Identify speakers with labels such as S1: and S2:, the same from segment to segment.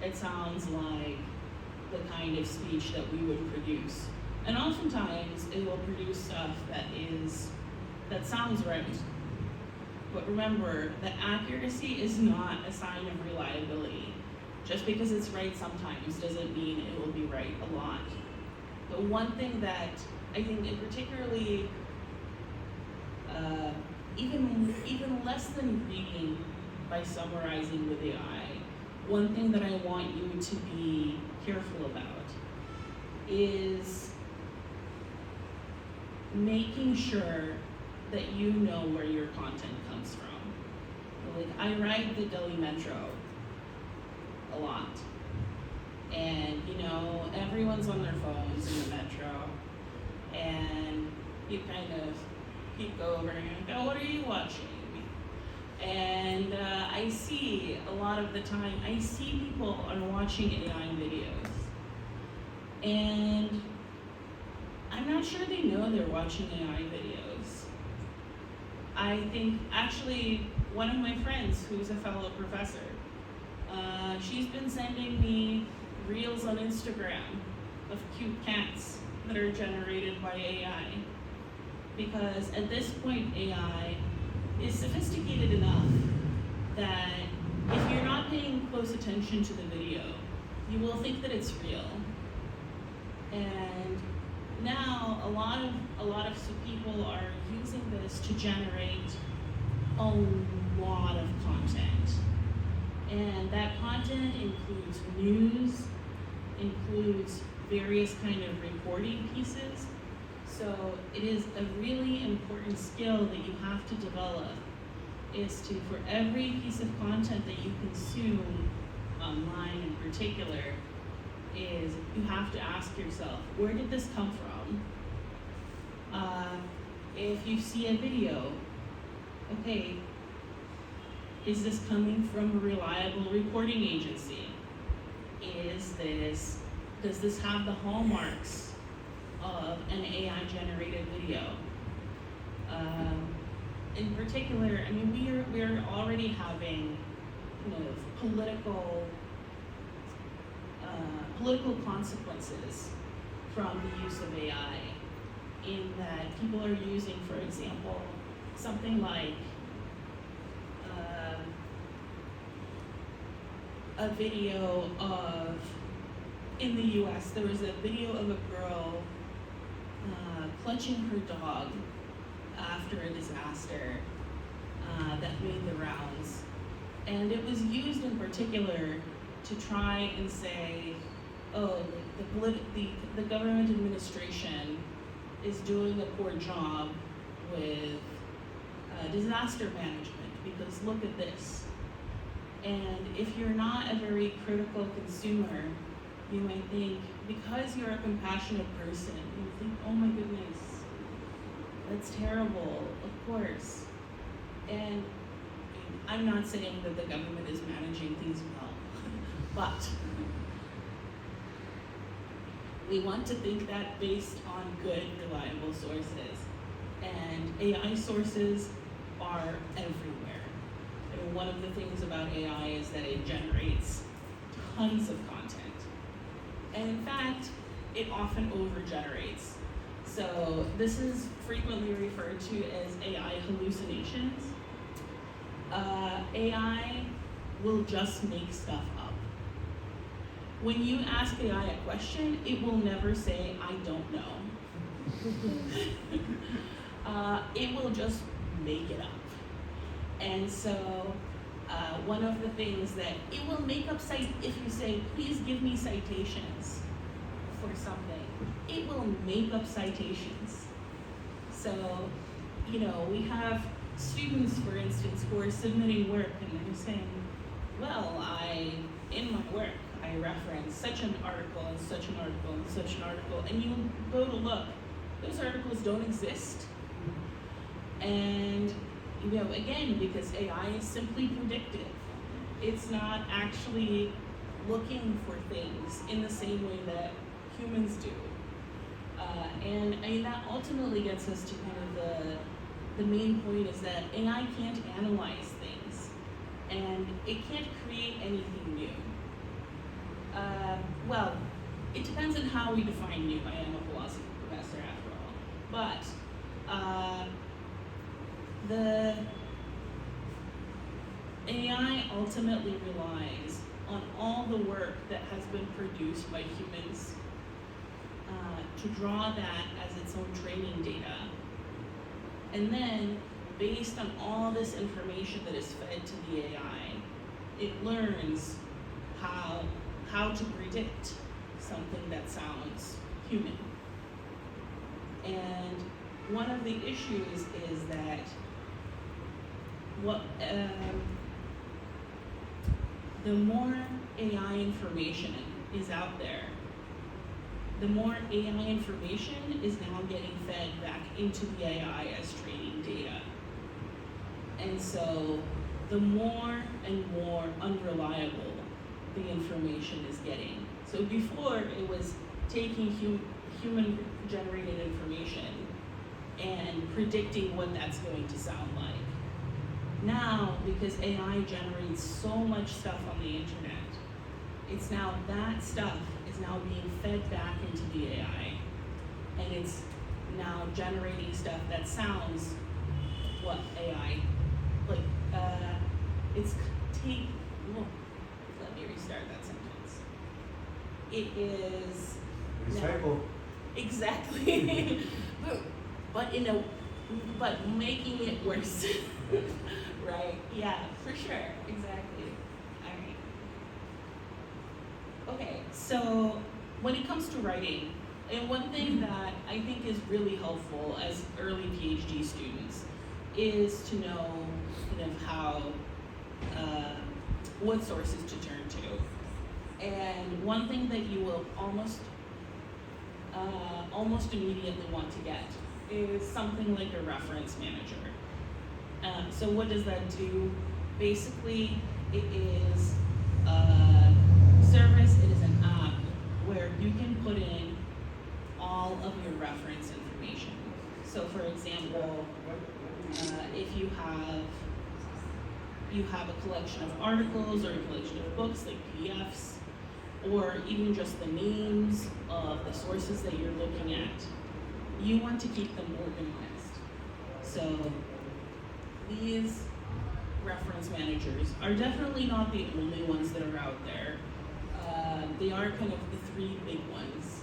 S1: it sounds like the kind of speech that we would produce. And oftentimes it will produce stuff that sounds right. But remember that accuracy is not a sign of reliability. Just because it's right sometimes doesn't mean it will be right a lot. The one thing that I think in particularly, even less than reading by summarizing with AI, one thing that I want you to be careful about is making sure that you know where your content comes from. Like, I ride the Delhi Metro a lot. And, everyone's on their phones in the metro. And you kind of peek over and go, what are you watching? And I see, a lot of the time, I see people are watching AI videos. And I'm not sure they know they're watching AI videos. I think, actually, one of my friends who's a fellow professor, she's been sending me reels on Instagram of cute cats that are generated by AI. Because at this point, AI is sophisticated enough that if you're not paying close attention to the video, you will think that it's real. And now a lot of people are using this to generate a lot of content. And that content includes news, includes various kind of reporting pieces. So it is a really important skill that you have to develop, is to, for every piece of content that you consume online in particular, is you have to ask yourself, where did this come from? If you see a video, okay, is this coming from a reliable reporting agency? Does this have the hallmarks of an AI-generated video? In particular, I mean, we're already having, political consequences from the use of AI, in that people are using, for example, something like a video of, in the US, there was a video of a girl clutching her dog after a disaster that made the rounds. And it was used in particular to try and say, oh, the government administration is doing a poor job with disaster management, because look at this. And if you're not a very critical consumer, you might think, because you're a compassionate person, you think, oh my goodness, that's terrible, of course. And I'm not saying that the government is managing things well, but we want to think that based on good, reliable sources. And AI sources are everywhere. And one of the things about AI is that it generates tons of content. And in fact, it often over-generates. So this is frequently referred to as AI hallucinations. AI will just make stuff up. When you ask AI a question, it will never say, I don't know. It will just make it up. And so one of the things that it will make up, if you say, please give me citations for something, it will make up citations. So, we have students, for instance, who are submitting work and they're saying, well, in my work, I reference such an article and such an article and such an article, and you go to look, those articles don't exist. And, again, because AI is simply predictive. It's not actually looking for things in the same way that humans do. And I mean, that ultimately gets us to kind of the main point, is that AI can't analyze things, and it can't create anything new. how we define new. I am a philosophy professor after all. But the AI ultimately relies on all the work that has been produced by humans to draw that as its own training data. And then, based on all this information that is fed to the AI, it learns how to predict something that sounds human. And one of the issues is that the more AI information is out there, the more AI information is now getting fed back into the AI as training data. And so the more and more unreliable the information is getting. So before, it was taking human-generated information and predicting what that's going to sound like. Now, because AI generates so much stuff on the internet, it's now that stuff is now being fed back into the AI, and it's now generating stuff that sounds what AI, like, let me restart that sentence. It is
S2: Recycle.
S1: Exactly. but making it worse. Right? Yeah, for sure. Exactly. All right. Okay, so when it comes to writing, and one thing that I think is really helpful as early PhD students is to know kind of how, what sources to turn to. And one thing that you will almost immediately want to get is something like a reference manager. So what does that do? Basically, it is a service, it is an app where you can put in all of your reference information. So for example, if you have a collection of articles or a collection of books like PDFs, or even just the names of the sources that you're looking at, you want to keep them organized. So these reference managers are definitely not the only ones that are out there. They are kind of the three big ones.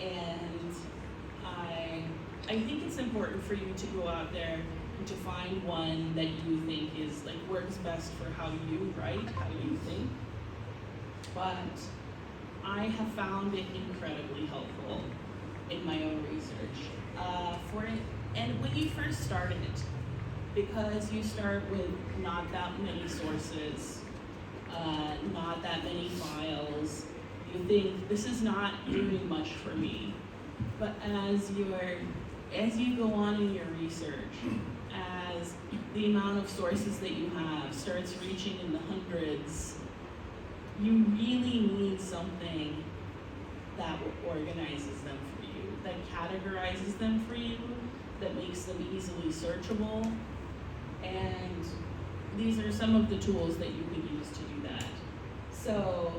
S1: And I think it's important for you to go out there and to find one that you think is like works best for how you write, how you think. But I have found it incredibly helpful in my own research. And when you first started it, because you start with not that many sources, not that many files, you think this is not doing much for me. But as you go on in your research, as the amount of sources that you have starts reaching in the hundreds, you really need something that organizes them for you, that categorizes them for you, that makes them easily searchable. And these are some of the tools that you could use to do that. So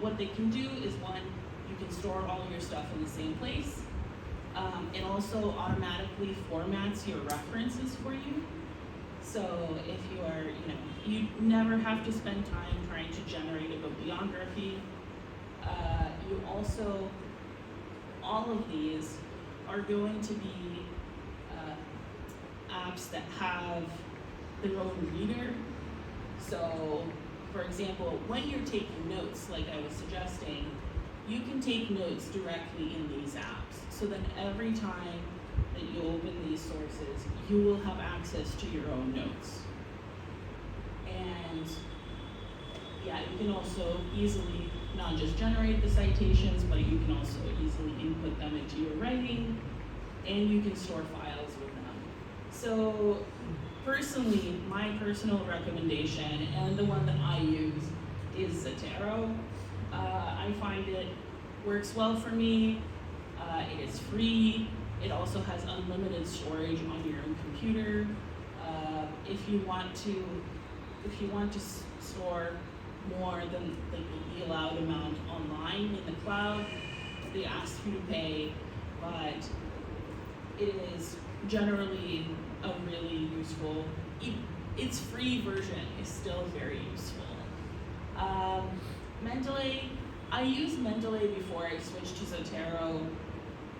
S1: what they can do is, one, you can store all your stuff in the same place. It also automatically formats your references for you. So if you are, you never have to spend time trying to generate a bibliography. You also, all of these are going to be apps that have their own reader. So, for example, when you're taking notes, like I was suggesting, you can take notes directly in these apps. So then every time that you open these sources, you will have access to your own notes. And yeah, you can also easily not just generate the citations, but you can also easily input them into your writing, and you can store files with them. So personally, my personal recommendation, and the one that I use, is Zotero. I find it works well for me. It is free. It also has unlimited storage on your own computer. If you want to store more than the allowed amount online in the cloud. They ask you to pay, but it is generally a really useful, its free version is still very useful. Mendeley, I used Mendeley before I switched to Zotero.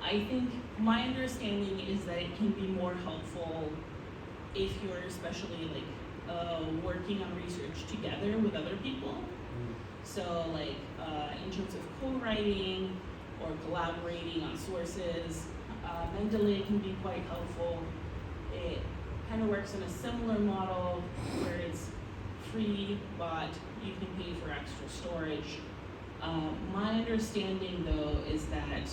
S1: I think my understanding is that it can be more helpful if you're especially working on research together with other people. So in terms of co-writing or collaborating on sources, Mendeley can be quite helpful. It kind of works in a similar model where it's free, but you can pay for extra storage. My understanding though is that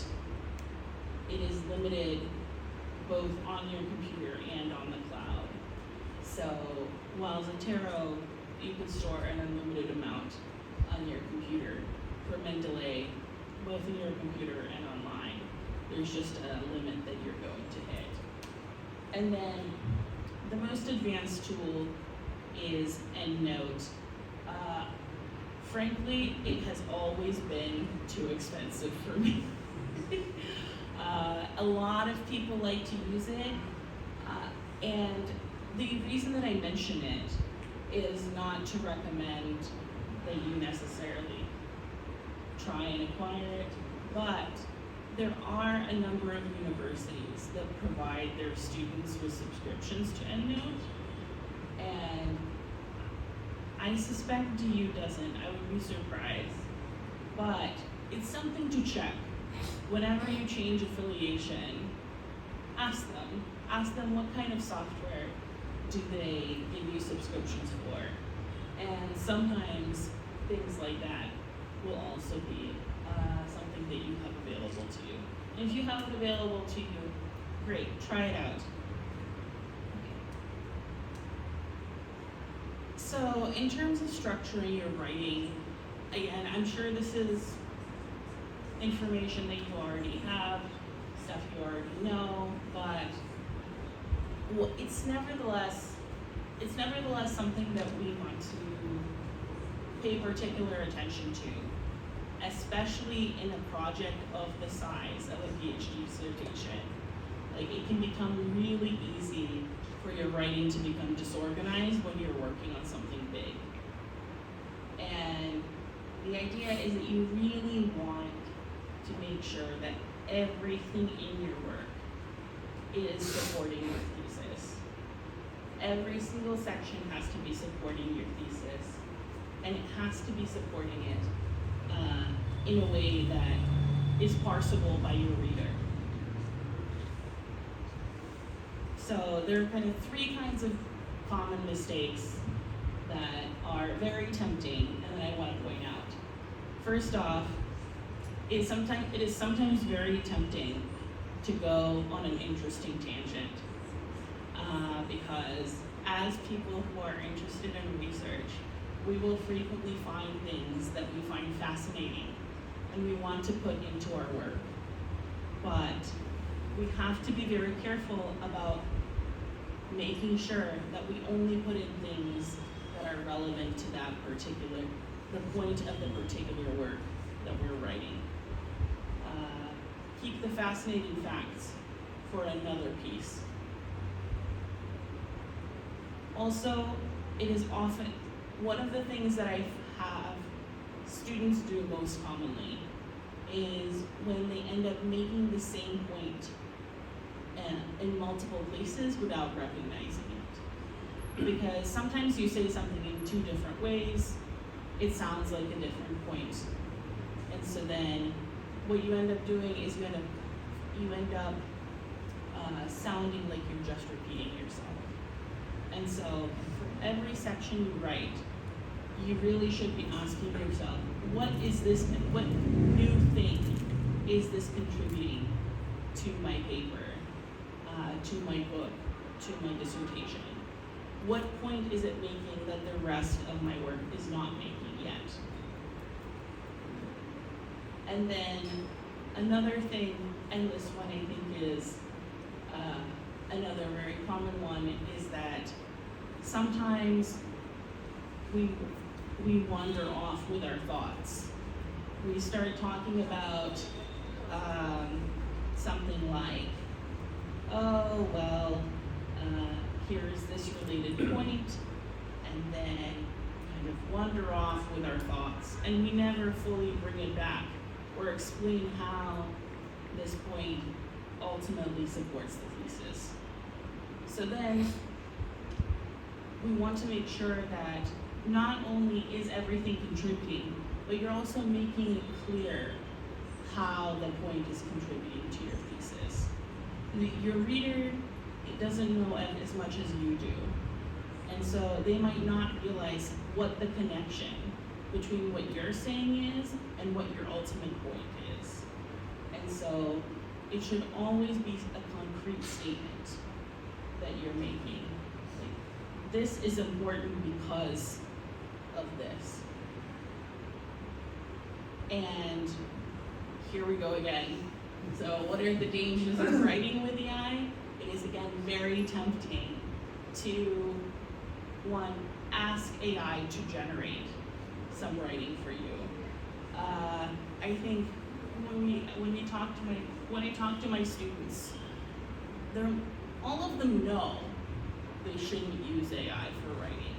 S1: it is limited both on your computer and on the cloud. So while Zotero, you can store an unlimited amount on your computer, for Mendeley, both in your computer and online, there's just a limit that you're going to hit. And then the most advanced tool is EndNote. Frankly, it has always been too expensive for me. A lot of people like to use it, and the reason that I mention it is not to recommend that you necessarily try and acquire it, but there are a number of universities that provide their students with subscriptions to EndNote, and I suspect DU doesn't. I would be surprised, but it's something to check. Whenever you change affiliation, ask them what kind of software do they give you subscriptions for, and sometimes things like that will also be something that you have available to you. And if you have it available to you, great, try it out. So in terms of structuring your writing, again, I'm sure this is information that you already have, stuff you already know, but it's nevertheless something that we want to pay particular attention to, especially in a project of the size of a PhD dissertation. It can become really easy for your writing to become disorganized when you're working on something big. And the idea is that you really want to make sure that everything in your work is supporting your thesis. Every single section has to be supporting your thesis, and it has to be supporting it in a way that is parsable by your reader. So there are kind of three kinds of common mistakes that are very tempting and that I want to point out. First off, it is sometimes very tempting to go on an interesting tangent because as people who are interested in research, we will frequently find things that we find fascinating and we want to put into our work. But we have to be very careful about making sure that we only put in things that are relevant to the point of the particular work that we're writing. Keep the fascinating facts for another piece. Also, it is often, one of the things that I have students do most commonly is when they end up making the same point in multiple places without recognizing it. Because sometimes you say something in two different ways, it sounds like a different point. And so then what you end up doing is you end up sounding like you're just repeating yourself. And so for every section you write, you really should be asking yourself, what new thing is this contributing to my paper, to my book, to my dissertation? What point is it making that the rest of my work is not making yet? And then another thing, and this one I think is another very common one, is that sometimes we wander off with our thoughts. We start talking about something like, oh, well, here's this related point, and then kind of wander off with our thoughts, and we never fully bring it back or explain how this point ultimately supports the thesis. So then we want to make sure that not only is everything contributing, but you're also making it clear how the point is contributing to your thesis. Your reader doesn't know as much as you do. And so they might not realize what the connection between what you're saying is and what your ultimate point is. And so it should always be a concrete statement that you're making. Like, this is important because of this. And here we go again. So what are the dangers of writing with AI? It is, again, very tempting to, one, ask AI to generate some writing for you. I think when I talk to my students, all of them know they shouldn't use AI for writing,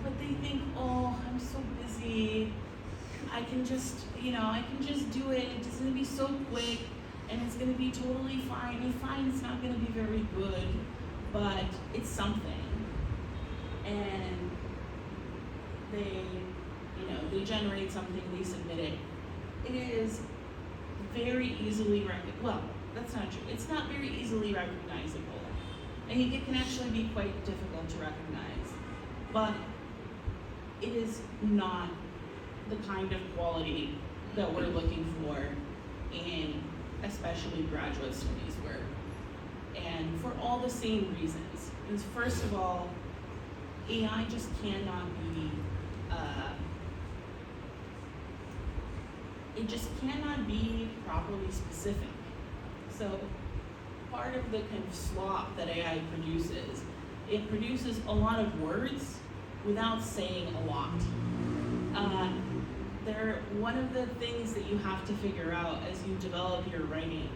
S1: but they think, oh, I'm so busy. I can just do it. It's gonna be so quick, and it's gonna be totally fine. And fine, it's not gonna be very good, but it's something. And they generate something, they submit it. It is very easily well, that's not true. It's not very easily recognizable. I think it can actually be quite difficult to recognize, but it is not the kind of quality that we're looking for in especially graduate studies work. And for all the same reasons. Because first of all, AI just cannot be, it just cannot be properly specific. So part of the kind of slop that AI produces, it produces a lot of words without saying a lot. One of the things that you have to figure out as you develop your writing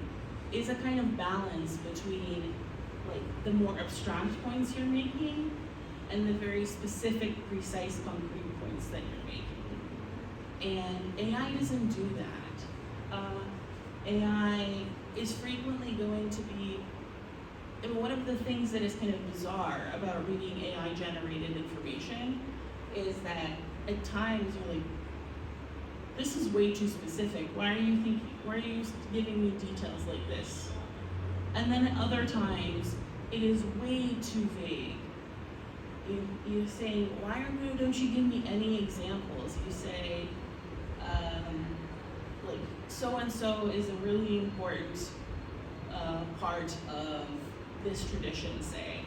S1: is a kind of balance between like the more abstract points you're making and the very specific, precise, concrete points that you're making. And AI doesn't do that. AI is frequently going to be, and one of the things that is kind of bizarre about reading AI-generated information is that at times you're like, this is way too specific. Why are you giving me details like this? And then at other times, it is way too vague. You're saying, don't you give me any examples? You say, like, so-and-so is a really important part of this tradition, say.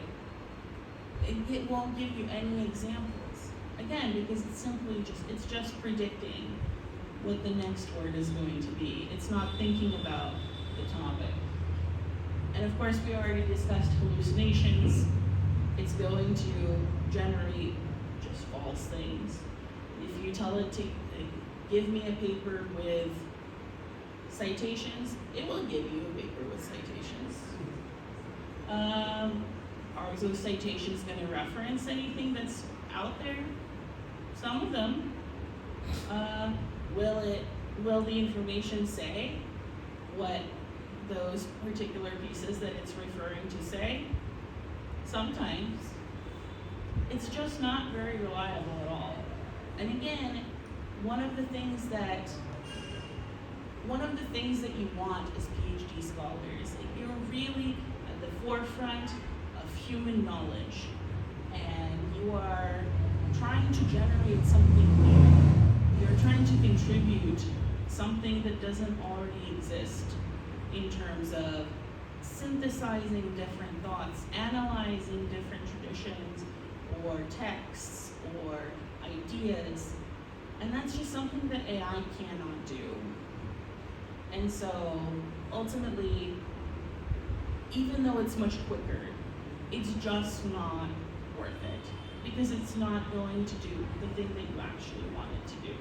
S1: It won't give you any examples. Again, because it's just predicting what the next word is going to be. It's not thinking about the topic. And of course, we already discussed hallucinations. It's going to generate just false things. If you tell it to give me a paper with citations, it will give you a paper with citations. Are those citations going to reference anything that's out there? Some of them. Will the information say what those particular pieces that it's referring to say? Sometimes. It's just not very reliable at all. And again, one of the things that you want as PhD scholars, like you're really at the forefront of human knowledge, and you are trying to generate something new. You're trying to contribute something that doesn't already exist in terms of synthesizing different thoughts, analyzing different traditions or texts or ideas. And that's just something that AI cannot do. And so ultimately, even though it's much quicker, it's just not worth it. because it's not going to do the thing that you actually want it to do.